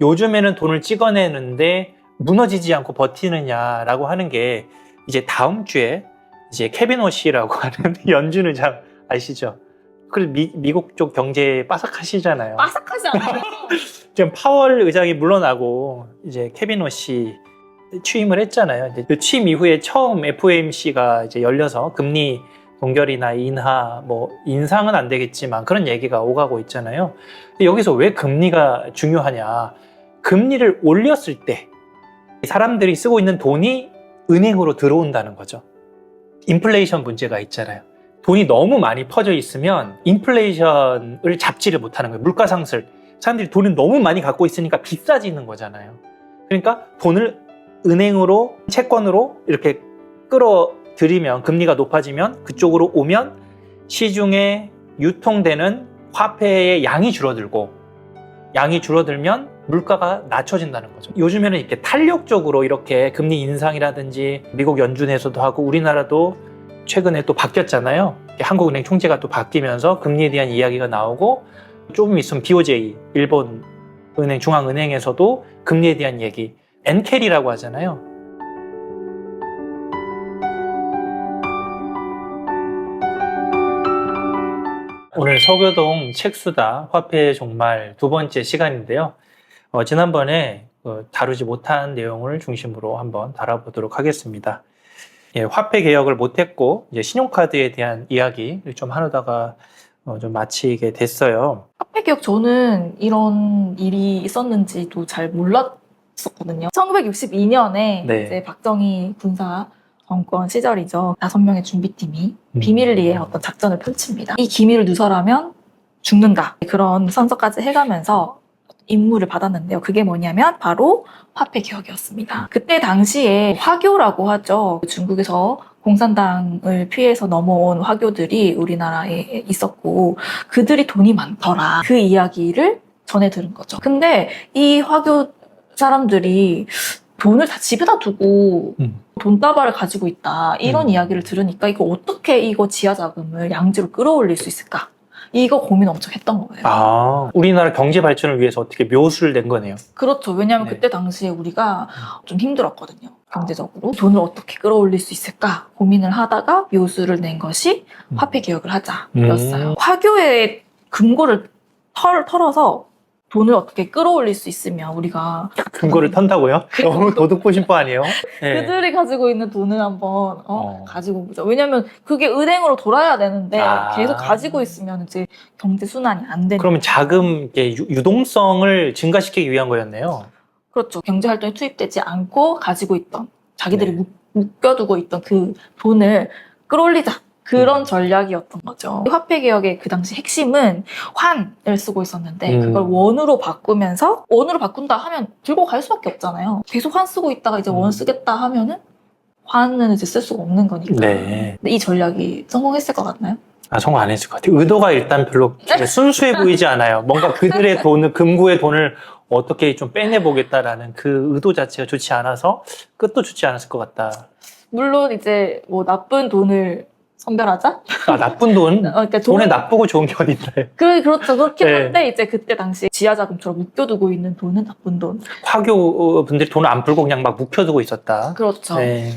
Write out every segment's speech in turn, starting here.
요즘에는 돈을 찍어내는데 무너지지 않고 버티느냐라고 하는 게 이제 다음 주에 이제 케빈 워시라고 하는 연준 의장 아시죠? 그래서 미국 쪽 경제 빠삭하시잖아요. 빠삭하지 않아요? 지금 파월 의장이 물러나고 이제 케빈 워시 취임을 했잖아요. 이제 그 취임 이후에 처음 FOMC가 이제 열려서 금리 동결이나 인하, 뭐 인상은 안 되겠지만 그런 얘기가 오가고 있잖아요. 근데 여기서 왜 금리가 중요하냐? 금리를 올렸을 때 사람들이 쓰고 있는 돈이 은행으로 들어온다는 거죠. 인플레이션 문제가 있잖아요. 돈이 너무 많이 퍼져 있으면 인플레이션을 잡지를 못하는 거예요. 물가 상승. 사람들이 돈을 너무 많이 갖고 있으니까 비싸지는 거잖아요. 그러니까 돈을 은행으로, 채권으로 이렇게 끌어들이면, 금리가 높아지면 그쪽으로 오면 시중에 유통되는 화폐의 양이 줄어들고, 양이 줄어들면 물가가 낮춰진다는 거죠. 요즘에는 이렇게 탄력적으로 이렇게 금리 인상이라든지 미국 연준에서도 하고 우리나라도 최근에 또 바뀌었잖아요. 한국은행 총재가 또 바뀌면서 금리에 대한 이야기가 나오고, 조금 있으면 BOJ, 일본 은행, 중앙은행에서도 금리에 대한 얘기, 엔켈이라고 하잖아요. 오늘 서교동 책수다 화폐의 종말 두 번째 시간인데요. 지난번에 다루지 못한 내용을 중심으로 한번 다뤄보도록 하겠습니다. 예, 화폐 개혁을 못했고 이제 신용카드에 대한 이야기를 좀 하다가 좀 마치게 됐어요. 화폐 개혁 저는 이런 일이 있었는지도 잘 몰랐었거든요. 1962년에 네. 이제 박정희 군사 정권 시절이죠. 5명의 준비팀이 비밀리에 어떤 작전을 펼칩니다. 이 기밀을 누설하면 죽는다. 그런 선서까지 해가면서 임무를 받았는데요. 그게 뭐냐면 바로 화폐 개혁이었습니다. 그때 당시에 화교라고 하죠. 중국에서 공산당을 피해서 넘어온 화교들이 우리나라에 있었고 그들이 돈이 많더라. 그 이야기를 전해 들은 거죠. 근데 이 화교 사람들이 돈을 다 집에다 두고 돈다발을 가지고 있다. 이런 이야기를 들으니까 이거 어떻게 이거 지하 자금을 양지로 끌어올릴 수 있을까? 이거 고민 엄청 했던 거예요. 아, 우리나라 경제 발전을 위해서 어떻게 묘수를 낸 거네요. 그렇죠. 왜냐하면 네. 그때 당시에 우리가 좀 힘들었거든요. 경제적으로. 돈을 어떻게 끌어올릴 수 있을까 고민을 하다가 묘수를 낸 것이 화폐 개혁을 하자였어요. 화교의 금고를 털어서 돈을 어떻게 끌어올릴 수 있으면 우리가 금고를 턴다고요? 너무 도둑보신법 아니에요? 네. 그들이 가지고 있는 돈을 한번 가지고 보자. 왜냐면 그게 은행으로 돌아야 되는데 계속 가지고 있으면 이제 경제 순환이 안 되니까. 그러면 자금 유동성을 증가시키기 위한 거였네요. 그렇죠. 경제 활동에 투입되지 않고 가지고 있던 자기들이 네. 묶여두고 있던 그 돈을 끌어올리자. 그런 전략이었던 거죠. 화폐 개혁의 그 당시 핵심은 환을 쓰고 있었는데 그걸 원으로 바꾸면서 원으로 바꾼다 하면 들고 갈 수밖에 없잖아요. 계속 환 쓰고 있다가 이제 원 쓰겠다 하면은 환은 이제 쓸 수가 없는 거니까. 네. 근데 이 전략이 성공했을 것 같나요? 아, 성공 안 했을 것 같아요. 의도가 일단 별로 순수해 보이지 않아요. 뭔가 그들의 돈을, 금고의 돈을 어떻게 좀 빼내보겠다라는 그 의도 자체가 좋지 않아서 끝도 좋지 않았을 것 같다. 물론 이제 뭐 나쁜 돈을 선별하자? 아, 나쁜 돈? 그러니까 돈에 나쁘고 좋은 게 어딘가요? 그렇죠. 그렇긴 네. 한데 이제 그때 당시 지하자금처럼 묶여두고 있는 돈은 나쁜 돈. 화교 분들이 돈을 안 풀고 그냥 막 묵혀두고 있었다. 그렇죠. 네.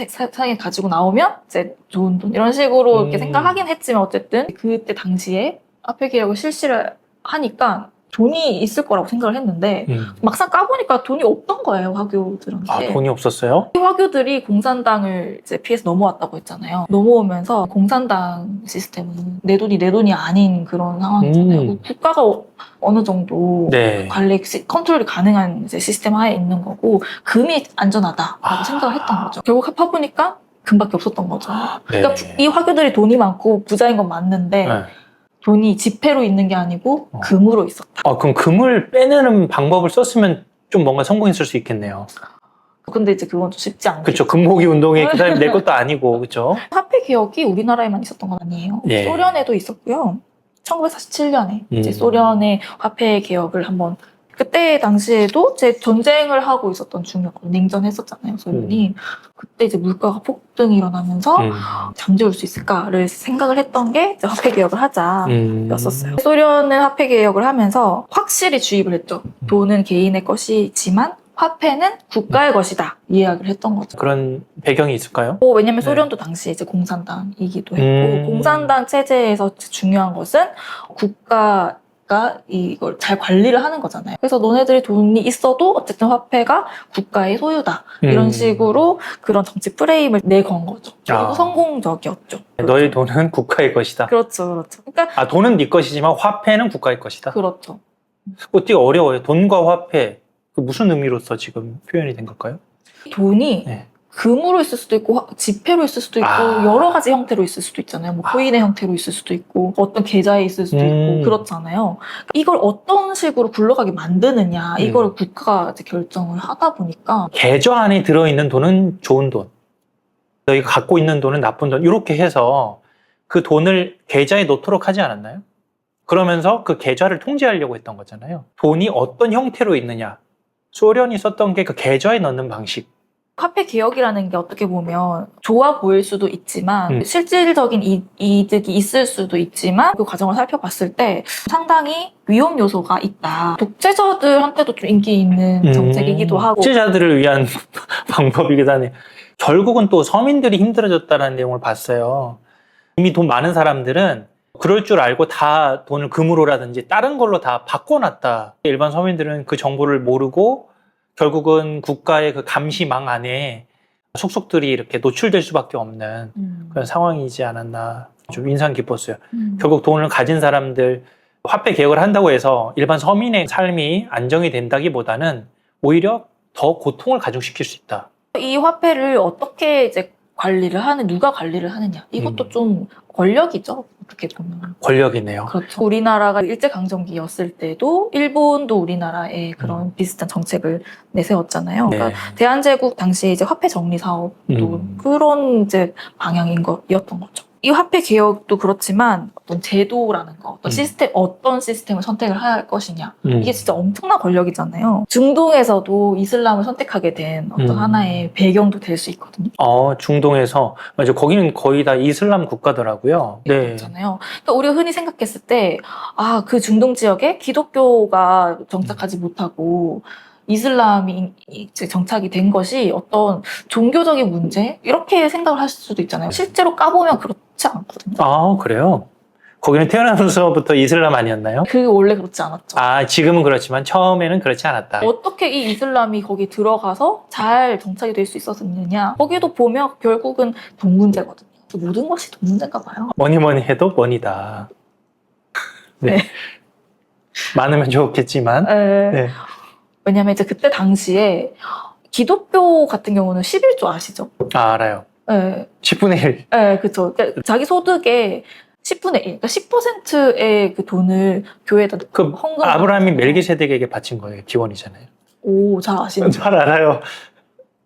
세상에 가지고 나오면 이제 좋은 돈 이런 식으로 이렇게 생각하긴 했지만 어쨌든 그때 당시에 화폐 개혁을 실시를 하니까 돈이 있을 거라고 생각을 했는데 막상 까보니까 돈이 없던 거예요, 화교들한테. 아, 돈이 없었어요? 이 화교들이 공산당을 이제 피해서 넘어왔다고 했잖아요. 넘어오면서 공산당 시스템은 내 돈이 아닌 그런 상황이잖아요. 국가가 어느 정도 네. 관리, 컨트롤이 가능한 이제 시스템 하에 있는 거고 금이 안전하다라고 생각을 했던 거죠. 결국 합해보니까 금밖에 없었던 거죠. 네. 그러니까 이 화교들이 돈이 많고 부자인 건 맞는데 네. 돈이 지폐로 있는 게 아니고 금으로 있었다. 아, 그럼 금을 빼내는 방법을 썼으면 좀 뭔가 성공했을 수 있겠네요. 근데 이제 그건 좀 쉽지 않죠. 그렇죠. 금모기 운동에 그 사람이 낼 것도 아니고, 그렇죠. 화폐 개혁이 우리나라에만 있었던 건 아니에요. 예. 소련에도 있었고요. 1947년에 이제 소련의 화폐 개혁을 한번 그때 당시에도 제 전쟁을 하고 있었던 중이었거든요. 냉전했었잖아요, 소련이. 그때 이제 물가가 폭등이 일어나면서 잠재울 수 있을까를 생각을 했던 게 이제 화폐 개혁을 하자였었어요. 소련은 화폐 개혁을 하면서 확실히 주입을 했죠. 돈은 개인의 것이지만 화폐는 국가의 것이다 이야기를 했던 거죠. 그런 배경이 있을까요? 왜냐면 네. 소련도 당시에 이제 공산당이기도 했고 공산당 체제에서 중요한 것은 국가가 이걸 잘 관리를 하는 거잖아요. 그래서 너네들이 돈이 있어도 어쨌든 화폐가 국가의 소유다. 이런 식으로 그런 정치 프레임을 내건 거죠. 그리고 성공적이었죠. 너의 돈은 국가의 것이다. 그렇죠, 그렇죠. 그러니까 돈은 네 것이지만 화폐는 국가의 것이다. 그렇죠. 어떻게 어려워요? 돈과 화폐 그 무슨 의미로서 지금 표현이 된 걸까요? 돈이 네. 금으로 있을 수도 있고 지폐로 있을 수도 있고 여러 가지 형태로 있을 수도 있잖아요. 뭐 코인의 형태로 있을 수도 있고 어떤 계좌에 있을 수도 있고 그렇잖아요. 이걸 어떤 식으로 굴러가게 만드느냐 이걸 국가가 이제 결정을 하다 보니까 계좌 안에 들어있는 돈은 좋은 돈, 너희가 갖고 있는 돈은 나쁜 돈 이렇게 해서 그 돈을 계좌에 넣도록 하지 않았나요? 그러면서 그 계좌를 통제하려고 했던 거잖아요. 돈이 어떤 형태로 있느냐 소련이 썼던 게 그 계좌에 넣는 방식. 화폐 개혁이라는 게 어떻게 보면 좋아 보일 수도 있지만 실질적인 이득이 있을 수도 있지만 그 과정을 살펴봤을 때 상당히 위험 요소가 있다. 독재자들한테도 좀 인기 있는 정책이기도 하고 독재자들을 위한 방법이기도 하네요. 결국은 또 서민들이 힘들어졌다는 내용을 봤어요. 이미 돈 많은 사람들은 그럴 줄 알고 다 돈을 금으로라든지 다른 걸로 다 바꿔놨다. 일반 서민들은 그 정보를 모르고 결국은 국가의 그 감시망 안에 속속들이 이렇게 노출될 수밖에 없는 그런 상황이지 않았나. 좀 인상 깊었어요. 결국 돈을 가진 사람들 화폐 개혁을 한다고 해서 일반 서민의 삶이 안정이 된다기보다는 오히려 더 고통을 가중시킬 수 있다. 이 화폐를 어떻게 이제 관리를 하는 누가 관리를 하느냐 이것도 좀 권력이죠. 어떻게 보면 권력이네요. 그렇죠. 우리나라가 일제강점기였을 때도 일본도 우리나라에 그런 비슷한 정책을 내세웠잖아요. 네. 그러니까 대한제국 당시에 이제 화폐 정리 사업도 그런 이제 방향인 거였던 거죠. 이 화폐 개혁도 그렇지만 어떤 제도라는 거, 어떤 시스템, 어떤 시스템을 선택을 할 것이냐. 이게 진짜 엄청난 권력이잖아요. 중동에서도 이슬람을 선택하게 된 어떤 하나의 배경도 될 수 있거든요. 중동에서 맞아. 거기는 거의 다 이슬람 국가더라고요. 네. 그렇잖아요. 그러니까 우리가 흔히 생각했을 때, 그 중동 지역에 기독교가 정착하지 못하고 이슬람이 이제 정착이 된 것이 어떤 종교적인 문제? 이렇게 생각을 할 수도 있잖아요. 실제로 까보면 그렇지 않거든요. 그래요? 거기는 태어나면서부터 이슬람 아니었나요? 원래 그렇지 않았죠. 지금은 그렇지만 처음에는 그렇지 않았다. 어떻게 이 이슬람이 거기 들어가서 잘 정착이 될 수 있었느냐. 거기도 보면 결국은 돈 문제거든요. 모든 것이 돈 문제인가 봐요. 뭐니 해도 원이다. 네. 많으면 좋겠지만. 네. 왜냐면 이제 그때 당시에 기독교 같은 경우는 11조 아시죠? 알아요. 네. 10분의 1. 네, 그쵸. 그러니까 자기 소득의 10분의 1, 그러니까 10%의 그 돈을 교회에다 헌금. 아브라함이 멜기세덱에게 바친 거예요. 기원이잖아요. 오, 잘 아시네요. 잘 알아요.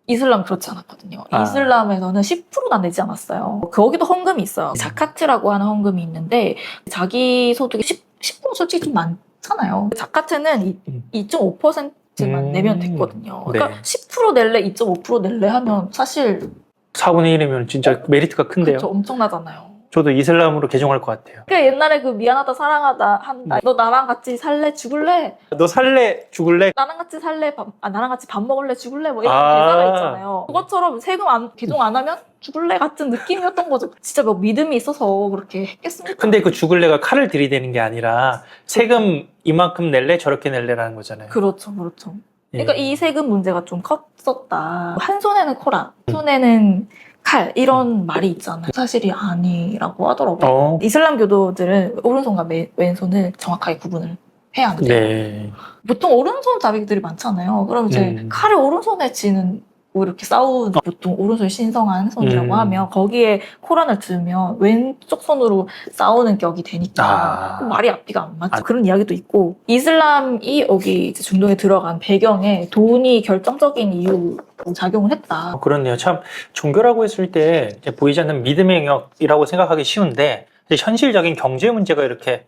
이슬람 그렇지 않았거든요. 이슬람에서는 10%나 내지 않았어요. 거기도 헌금이 있어요. 자카트라고 하는 헌금이 있는데 자기 소득의 10% 솔직히 좀 많잖아요. 자카트는 2.5%만 내면 됐거든요. 그러니까 네. 10% 낼래, 2.5% 낼래 하면 사실 4분의 1이면 진짜 메리트가 큰데요. 그렇죠. 엄청나잖아요. 저도 이슬람으로 개종할 것 같아요. 그러니까 옛날에 그 미안하다 사랑하다 한다. 너 나랑 같이 살래 죽을래? 너 살래 죽을래? 나랑 같이 살래 나랑 같이 밥 먹을래 죽을래? 뭐 이런 대사가 있잖아요. 그것처럼 세금 개종 안 하면 죽을래 같은 느낌이었던 거죠. 진짜 뭐 믿음이 있어서 그렇게 했겠습니까? 근데 그 죽을래가 칼을 들이대는 게 아니라 세금 이만큼 낼래 저렇게 낼래라는 거잖아요. 그렇죠. 그러니까 예. 이 세금 문제가 좀 컸었다. 한 손에는 코란, 한 손에는 칼 이런 말이 있잖아요. 사실이 아니라고 하더라고요. 이슬람 교도들은 오른손과 왼손을 정확하게 구분을 해야 하는데 네. 보통 오른손 자비들이 많잖아요. 그럼 이제 칼을 오른손에 쥐는 뭐 이렇게 싸우는 보통 오른손이 신성한 손이라고 하면 거기에 코란을 들면 왼쪽 손으로 싸우는 격이 되니까 말이 앞뒤가 안 맞죠. 그런 이야기도 있고 이슬람이 여기 이제 중동에 들어간 배경에 돈이 결정적인 이유로 작용을 했다. 그렇네요. 참 종교라고 했을 때 이제 보이지 않는 믿음의 영역이라고 생각하기 쉬운데 이제 현실적인 경제 문제가 이렇게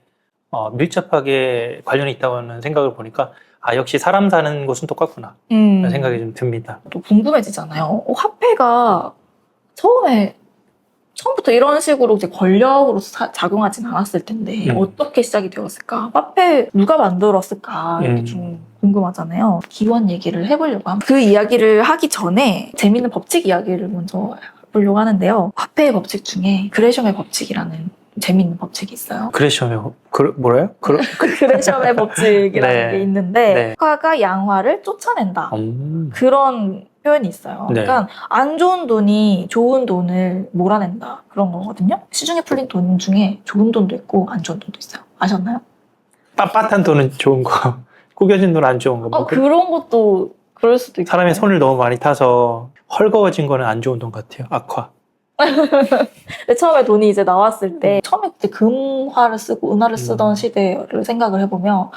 밀접하게 관련이 있다는 생각을 보니까 아, 역시 사람 사는 곳은 똑같구나. 라는 생각이 좀 듭니다. 또 궁금해지잖아요. 화폐가 처음부터 이런 식으로 이제 권력으로 작용하진 않았을 텐데 어떻게 시작이 되었을까? 화폐 누가 만들었을까? 이렇게 좀 궁금하잖아요. 기원 얘기를 해보려고 합니다. 그 이야기를 하기 전에 재밌는 법칙 이야기를 먼저 해보려고 하는데요. 화폐의 법칙 중에 그레셴의 법칙이라는 재밌는 법칙이 있어요. 그레셴의 뭐래요? 그레셴의 법칙이라는 네. 게 있는데 네. 화가 양화를 쫓아낸다. 그런 표현이 있어요. 네. 그러니까 안 좋은 돈이 좋은 돈을 몰아낸다. 그런 거거든요. 시중에 풀린 돈 중에 좋은 돈도 있고 안 좋은 돈도 있어요. 아셨나요? 빳빳한 돈은 좋은 거, 구겨진 돈은 안 좋은 거. 뭐 그런 것도 그럴 수도 있고. 사람의 손을 너무 많이 타서 헐거워진 거는 안 좋은 돈 같아요. 악화. 근데 처음에 돈이 이제 나왔을 때 처음에 이제 금화를 쓰고 은화를 쓰던 시대를 생각을 해보면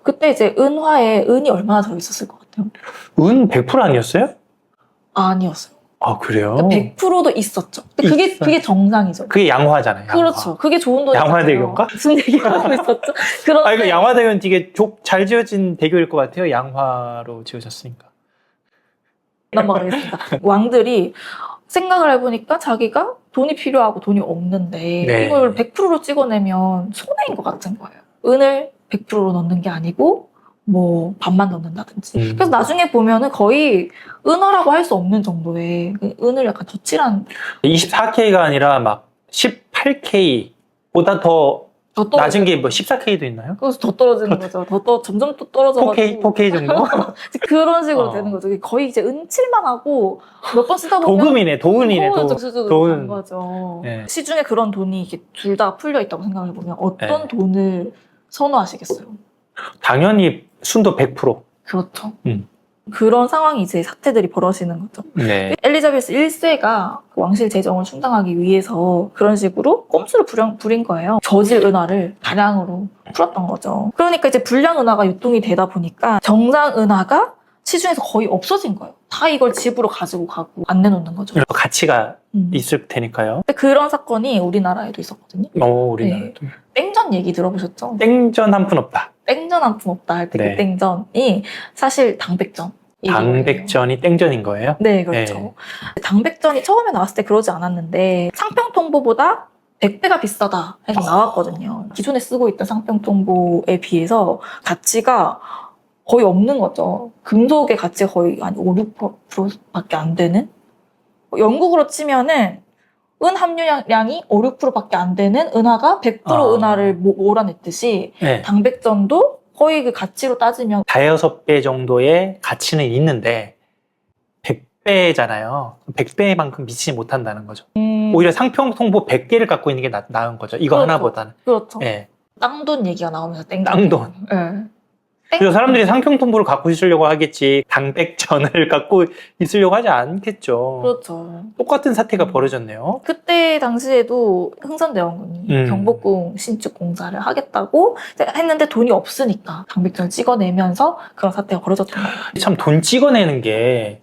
그때 이제 은화에 은이 얼마나 들어있었을 것 같아요? 은 100% 아니었어요? 아니었어요. 아, 그래요? 100%도 있었죠. 근데 그게 정상이죠. 그게 양화잖아요. 양화. 그렇죠. 그게 좋은 돈이죠. 양화대교인가? 무슨 얘기를 하고 있었죠? 그런데 이거 양화대교는 되게 잘 지어진 대교일 것 같아요. 양화로 지어졌으니까. 넘어가겠습니다. 왕들이 생각을 해보니까 자기가 돈이 필요하고 돈이 없는데 네. 이걸 100%로 찍어내면 손해인 것 같은 거예요. 은을 100%로 넣는 게 아니고 뭐 반만 넣는다든지. 그래서 나중에 보면은 거의 은화라고 할 수 없는 정도의 은을 약간 덧칠한 24K가 아니라 막 18K보다 더 낮은 게 뭐 14K도 있나요? 그래서 더 떨어지는 거죠. 점점 또 떨어져가지고 4K 정도? 그런 식으로 되는 거죠. 거의 이제 은칠만 하고 몇 번 쓰다 보면 도은이네. 도은 거죠. 네. 시중에 그런 돈이 둘 다 풀려 있다고 생각해 보면 어떤 네. 돈을 선호하시겠어요? 당연히 순도 100%. 그렇죠. 그런 상황이 이제 사태들이 벌어지는 거죠. 네. 엘리자베스 1세가 왕실 재정을 충당하기 위해서 그런 식으로 꼼수를 부린 거예요. 저질 은화를 다량으로 풀었던 거죠. 그러니까 이제 불량 은화가 유통이 되다 보니까 정상 은화가 시중에서 거의 없어진 거예요. 다 이걸 집으로 가지고 가고 안 내놓는 거죠. 가치가 있을 테니까요. 근데 그런 사건이 우리나라에도 있었거든요. 우리나라도. 네. 땡전 얘기 들어보셨죠? 땡전 한 푼 없다. 땡전 한 푼 없다 할 때 네. 그 땡전이 사실 당백전. 당백전이 땡전인 거예요? 네, 그렇죠. 네. 당백전이 처음에 나왔을 때 그러지 않았는데 상평통보보다 100배가 비싸다 해서 나왔거든요. 기존에 쓰고 있던 상평통보에 비해서 가치가 거의 없는 거죠. 금속의 가치가 거의 한 5, 6%밖에 안 되는? 영국으로 치면은 은 함유량이 5, 6%밖에 안 되는 은화가 100% 은화를 몰아냈듯이 네. 당백전도 거의 그 가치로 따지면 5-6배 정도의 가치는 있는데 100배잖아요. 100배만큼 미치지 못한다는 거죠. 오히려 상평통보 100개를 갖고 있는 게 나은 거죠. 이거 그렇죠. 하나보다는. 그렇죠. 네. 땅돈 얘기가 나오면서 땅돈. 네. 그래서 사람들이 상평통보를 갖고 있으려고 하겠지 당백전을 갖고 있으려고 하지 않겠죠. 그렇죠. 똑같은 사태가 벌어졌네요. 그때 당시에도 흥선대원군이 경복궁 신축 공사를 하겠다고 했는데 돈이 없으니까 당백전을 찍어내면서 그런 사태가 벌어졌던 거예요. 참 돈 찍어내는 게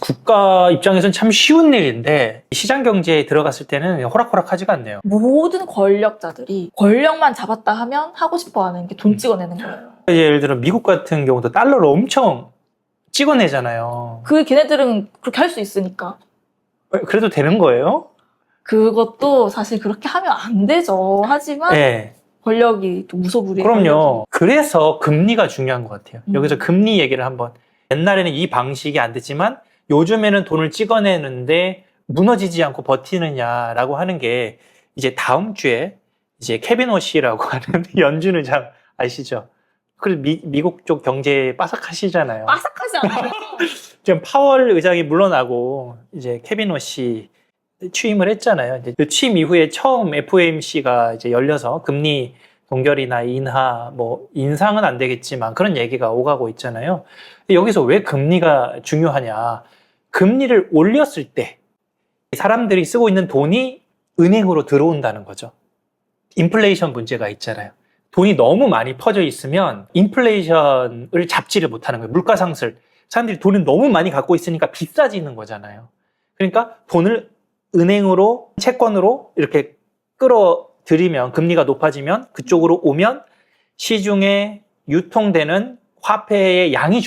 국가 입장에서는 참 쉬운 일인데 시장 경제에 들어갔을 때는 호락호락하지가 않네요. 모든 권력자들이 권력만 잡았다 하면 하고 싶어 하는 게 돈 찍어내는 거예요. 예를 들어 미국 같은 경우도 달러를 엄청 찍어내잖아요. 걔네들은 그렇게 할 수 있으니까. 그래도 되는 거예요? 그것도 사실 그렇게 하면 안 되죠. 하지만 네. 권력이 또 무소불위의 그럼요. 그래서 금리가 중요한 것 같아요. 여기서 금리 얘기를 한번. 옛날에는 이 방식이 안 됐지만 요즘에는 돈을 찍어내는데 무너지지 않고 버티느냐라고 하는 게 이제 다음 주에 이제 케빈 오씨라고 하는 연준 의장 아시죠? 그래서 미국 쪽 경제 빠삭하시잖아요. 빠삭하지 않아요. 지금 파월 의장이 물러나고 이제 케빈 오씨 취임을 했잖아요. 이제 그 취임 이후에 처음 FOMC가 이제 열려서 금리 동결이나 인하, 뭐 인상은 안 되겠지만 그런 얘기가 오가고 있잖아요. 여기서 왜 금리가 중요하냐? 금리를 올렸을 때 사람들이 쓰고 있는 돈이 은행으로 들어온다는 거죠. 인플레이션 문제가 있잖아요. 돈이 너무 많이 퍼져 있으면 인플레이션을 잡지를 못하는 거예요. 물가 상승. 사람들이 돈을 너무 많이 갖고 있으니까 비싸지는 거잖아요. 그러니까 돈을 은행으로, 채권으로 이렇게 끌어들이면 금리가 높아지면 그쪽으로 오면 시중에 유통되는 화폐의 양이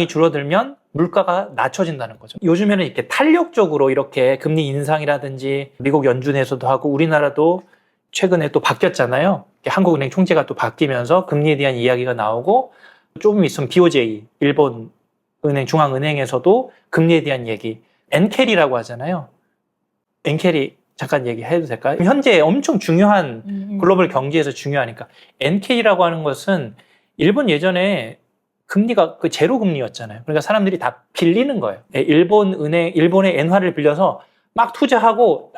줄어들면 물가가 낮춰진다는 거죠. 요즘에는 이렇게 탄력적으로 이렇게 금리 인상이라든지 미국 연준에서도 하고 우리나라도 최근에 또 바뀌었잖아요. 한국은행 총재가 또 바뀌면서 금리에 대한 이야기가 나오고 조금 있으면 BOJ, 일본 은행, 중앙은행에서도 금리에 대한 얘기, 엔켈이라고 하잖아요. 엔켈이 잠깐 얘기해도 될까요? 현재 엄청 중요한 글로벌 경제에서 중요하니까 엔켈이라고 하는 것은 일본 예전에 금리가 그 제로 금리였잖아요. 그러니까 사람들이 다 빌리는 거예요. 일본의 엔화를 빌려서 막 투자하고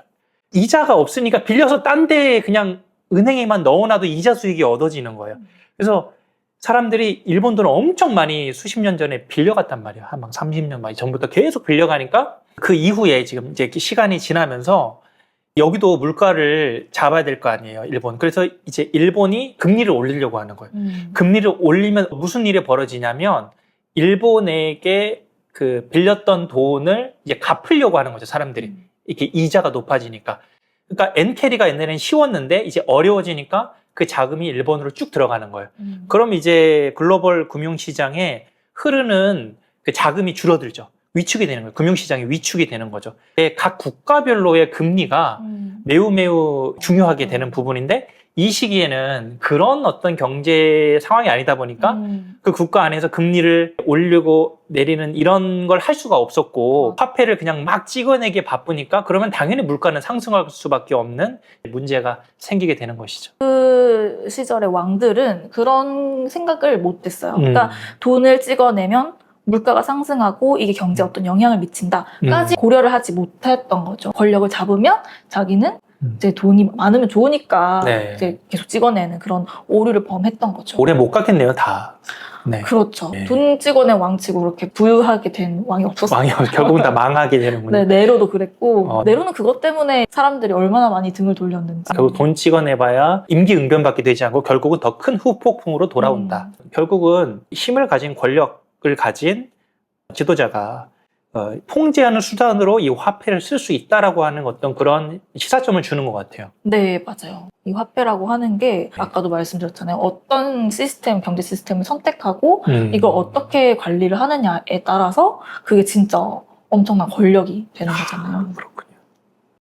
이자가 없으니까 빌려서 딴 데에 그냥 은행에만 넣어놔도 이자 수익이 얻어지는 거예요. 그래서 사람들이 일본 돈을 엄청 많이 수십 년 전에 빌려갔단 말이에요. 한 막 30년 막 전부터 계속 빌려가니까 그 이후에 지금 이제 시간이 지나면서 여기도 물가를 잡아야 될 거 아니에요, 일본. 그래서 이제 일본이 금리를 올리려고 하는 거예요. 금리를 올리면 무슨 일이 벌어지냐면 일본에게 그 빌렸던 돈을 이제 갚으려고 하는 거죠, 사람들이. 이렇게 이자가 높아지니까. 그러니까 엔캐리가 옛날에는 쉬웠는데 이제 어려워지니까 그 자금이 일본으로 쭉 들어가는 거예요. 그럼 이제 글로벌 금융시장에 흐르는 그 자금이 줄어들죠. 위축이 되는 거예요. 금융시장이 위축이 되는 거죠. 각 국가별로의 금리가 매우 중요하게 되는 부분인데 이 시기에는 그런 어떤 경제 상황이 아니다 보니까 그 국가 안에서 금리를 올리고 내리는 이런 걸 할 수가 없었고 화폐를 그냥 막 찍어내기에 바쁘니까 그러면 당연히 물가는 상승할 수밖에 없는 문제가 생기게 되는 것이죠. 그 시절의 왕들은 그런 생각을 못 했어요. 그러니까 돈을 찍어내면 물가가 상승하고 이게 경제에 어떤 영향을 미친다까지 고려를 하지 못했던 거죠. 권력을 잡으면 자기는 이제 돈이 많으면 좋으니까 네. 이제 계속 찍어내는 그런 오류를 범했던 거죠. 오래 못 갔겠네요, 다. 네. 그렇죠. 네. 돈 찍어낸 왕치고 그렇게 부유하게 된 왕이 없었어요. 왕이 결국은 다 망하게 되는군요. 네, 네로도 그랬고 네. 네로는 그것 때문에 사람들이 얼마나 많이 등을 돌렸는지. 결국 돈 찍어내봐야 임기응변받게 되지 않고 결국은 더 큰 후폭풍으로 돌아온다. 결국은 힘을 가진 권력을 가진 지도자가 통제하는 수단으로 이 화폐를 쓸 수 있다라고 하는 어떤 그런 시사점을 주는 것 같아요. 네, 맞아요. 이 화폐라고 하는 게 아까도 말씀드렸잖아요. 어떤 시스템, 경제 시스템을 선택하고 이걸 어떻게 관리를 하느냐에 따라서 그게 진짜 엄청난 권력이 되는 거잖아요. 그렇군요.